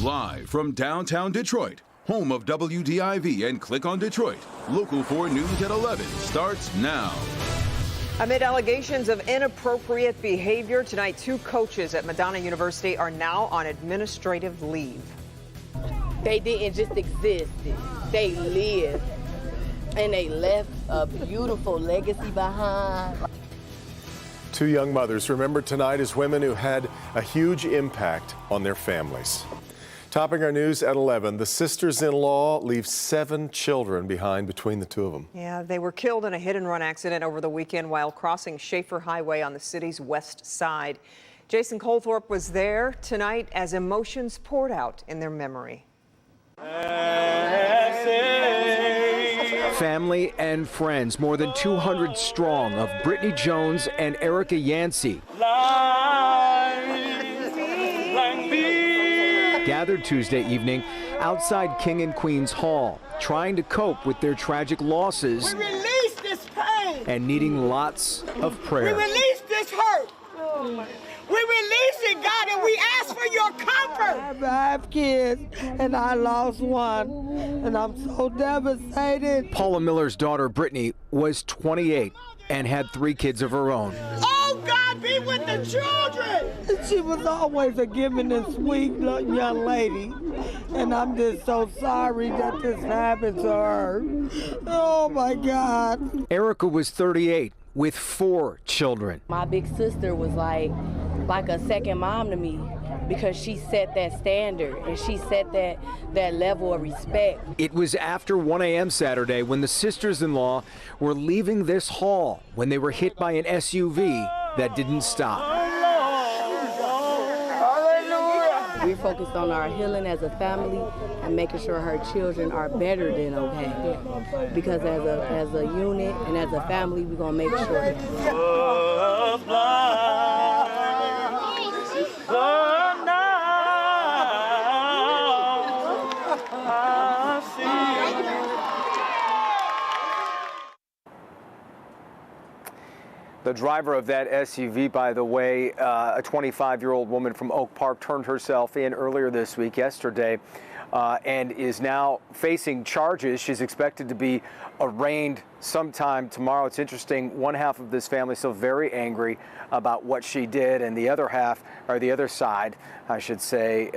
Live from downtown Detroit, home of WDIV and Click on Detroit, Local 4 News at 11 starts now. Amid allegations of inappropriate behavior, tonight 2 coaches at Madonna University are now on administrative leave. They didn't just exist, they lived, and they left a beautiful legacy behind. 2 young mothers remembered tonight as women who had a huge impact on their families. Topping our news at 11, the sisters-in-law leave 7 children behind between the 2 of them. Yeah, they were killed in a hit-and-run accident over the weekend while crossing Schaefer Highway on the city's west side. Jason Colthorpe was there tonight as emotions poured out in their memory. Family and friends, more than 200 strong, of Brittany Jones and Erica Yancey, gathered Tuesday evening outside King and Queen's Hall, trying to cope with their tragic losses. We release this pain. And needing lots of prayer. We release this hurt. We release it, God, and we ask for your comfort. I have kids, and I lost one, and I'm so devastated. Paula Miller's daughter, Brittany, was 28 and had 3 kids of her own. Oh, God, be with the children. She was always a giving and sweet young lady, and I'm just so sorry that this happened to her. Oh, my God. Erica was 38 with 4 children. My big sister was like a second mom to me because she set that standard and she set that level of respect. It was after 1 a.m. Saturday when the sisters-in-law were leaving this hall when they were hit by an SUV that didn't stop. We focused on our healing as a family and making sure her children are better than okay. Because as a unit and as a family, we're gonna make sure. The driver of that SUV, by the way, a 25-year-old woman from Oak Park, turned herself in earlier this week, yesterday, and is now facing charges. She's expected to be arraigned sometime tomorrow. It's interesting, one half of this family still very angry about what she did, and the other half, or the other side, I should say,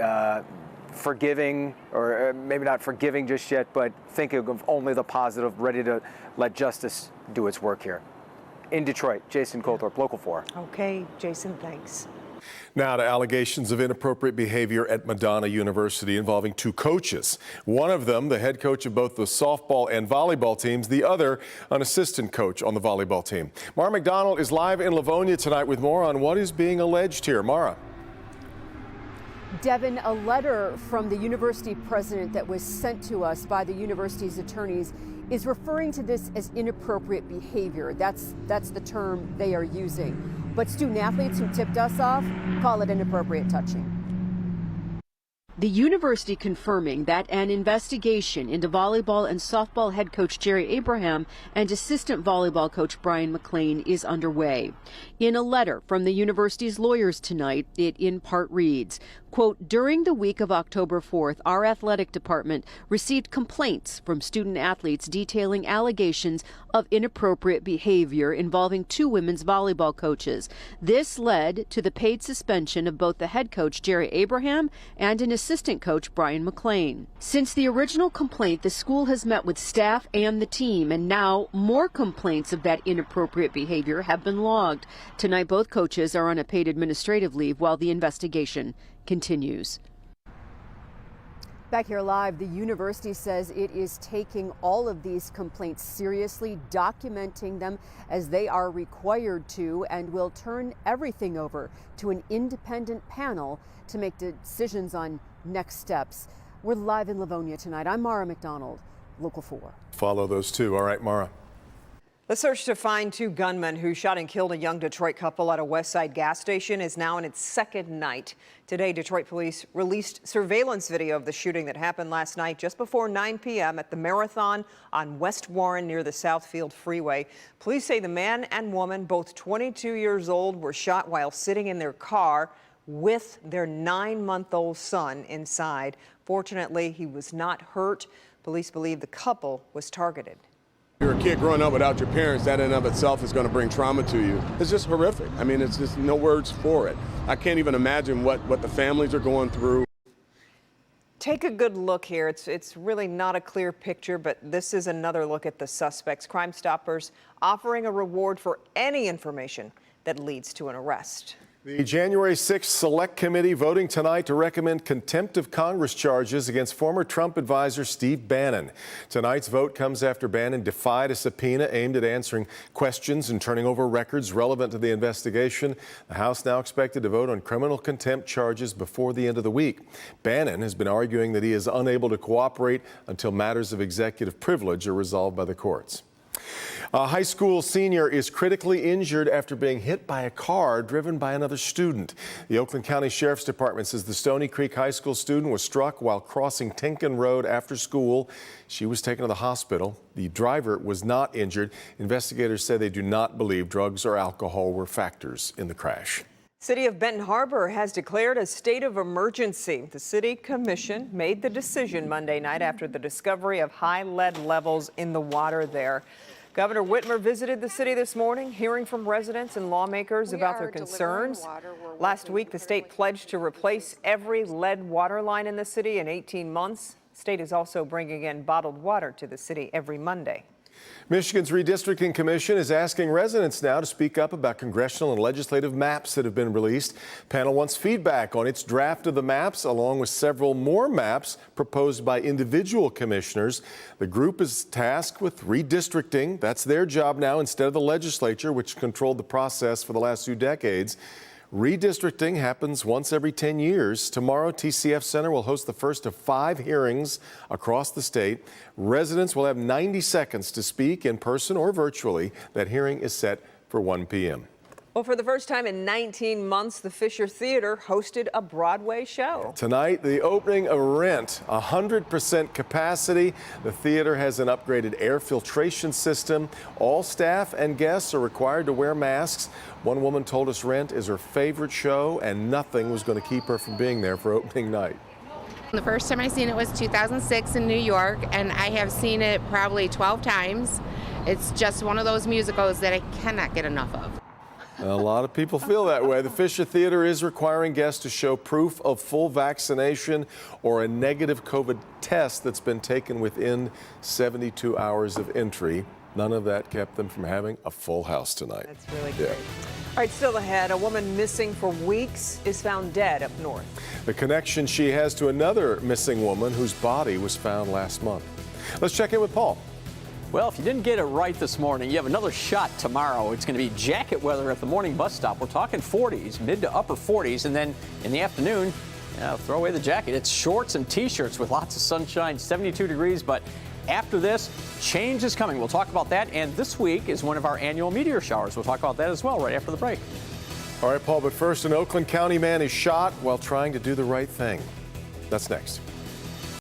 forgiving, or maybe not forgiving just yet, but thinking of only the positive, ready to let justice do its work here. In Detroit, Jason Colthorpe, Local 4. Okay, Jason, thanks. Now to allegations of inappropriate behavior at Madonna University involving 2 coaches. One of them, the head coach of both the softball and volleyball teams, the other, an assistant coach on the volleyball team. Mara McDonald is live in Livonia tonight with more on what is being alleged here. Mara. Devin, a letter from the university president that was sent to us by the university's attorneys is referring to this as inappropriate behavior. That's the term they are using. But student athletes who tipped us off call it inappropriate touching. The university confirming that an investigation into volleyball and softball head coach Jerry Abraham and assistant volleyball coach Brian McLean is underway. In a letter from the university's lawyers tonight, it in part reads, quote, during the week of October 4th, our athletic department received complaints from student athletes detailing allegations of inappropriate behavior involving 2 women's volleyball coaches. This led to the paid suspension of both the head coach Jerry Abraham and an assistant coach Brian McLean. Since the original complaint, the school has met with staff and the team, and now more complaints of that inappropriate behavior have been logged. Tonight, both coaches are on a paid administrative leave while the investigation continues. Back here live, the university says it is taking all of these complaints seriously, documenting them as they are required to, and will turn everything over to an independent panel to make decisions on next steps. We're live in Livonia tonight. I'm Mara McDonald, Local 4. Follow those 2. All right, Mara. The search to find 2 gunmen who shot and killed a young Detroit couple at a West Side gas station is now in its 2nd night. Today, Detroit police released surveillance video of the shooting that happened last night just before 9 p.m. at the Marathon on West Warren near the Southfield Freeway. Police say the man and woman, both 22 years old, were shot while sitting in their car. with their 9-month-old son inside. Fortunately, he was not hurt. Police believe the couple was targeted. You're a kid growing up without your parents, that in and of itself is going to bring trauma to you. It's just horrific. I mean, it's just no words for it. I can't even imagine what the families are going through. Take a good look here. It's really not a clear picture, but this is another look at the suspects. Crime Stoppers offering a reward for any information that leads to an arrest. The January 6th Select Committee voting tonight to recommend contempt of Congress charges against former Trump advisor Steve Bannon. Tonight's vote comes after Bannon defied a subpoena aimed at answering questions and turning over records relevant to the investigation. The House now expected to vote on criminal contempt charges before the end of the week. Bannon has been arguing that he is unable to cooperate until matters of executive privilege are resolved by the courts. A high school senior is critically injured after being hit by a car driven by another student. The Oakland County Sheriff's Department says the Stony Creek High School student was struck while crossing Tinkin Road after school. She was taken to the hospital. The driver was not injured. Investigators say they do not believe drugs or alcohol were factors in the crash. City of Benton Harbor has declared a state of emergency. The city commission made the decision Monday night after the discovery of high lead levels in the water there. Governor Whitmer visited the city this morning, hearing from residents and lawmakers about their concerns. Last week, the state pledged to replace every lead water line in the city in 18 months. The state is also bringing in bottled water to the city every Monday. Michigan's Redistricting Commission is asking residents now to speak up about congressional and legislative maps that have been released. The panel wants feedback on its draft of the maps, along with several more maps proposed by individual commissioners. The group is tasked with redistricting. That's their job now instead of the legislature, which controlled the process for the last 2 decades. Redistricting happens once every 10 years. Tomorrow, TCF Center will host the first of 5 hearings across the state. Residents will have 90 seconds to speak in person or virtually. That hearing is set for 1 p.m. Well, for the first time in 19 months, the Fisher Theater hosted a Broadway show. Tonight, the opening of Rent, 100% capacity. The theater has an upgraded air filtration system. All staff and guests are required to wear masks. One woman told us Rent is her favorite show, and nothing was going to keep her from being there for opening night. The first time I seen it was 2006 in New York, and I have seen it probably 12 times. It's just one of those musicals that I cannot get enough of. A lot of people feel that way. The Fisher Theater is requiring guests to show proof of full vaccination or a negative COVID test that's been taken within 72 hours of entry. None of that kept them from having a full house tonight. That's really great. All right, still ahead, a woman missing for weeks is found dead up north. The connection she has to another missing woman whose body was found last month. Let's check in with Paul. Well, if you didn't get it right this morning, you have another shot tomorrow. It's going to be jacket weather at the morning bus stop. We're talking 40s, mid to upper 40s, and then in the afternoon, throw away the jacket. It's shorts and T-shirts with lots of sunshine, 72 degrees, but after this, change is coming. We'll talk about that, and this week is one of our annual meteor showers. We'll talk about that as well right after the break. All right, Paul, but first, an Oakland County man is shot while trying to do the right thing. That's next.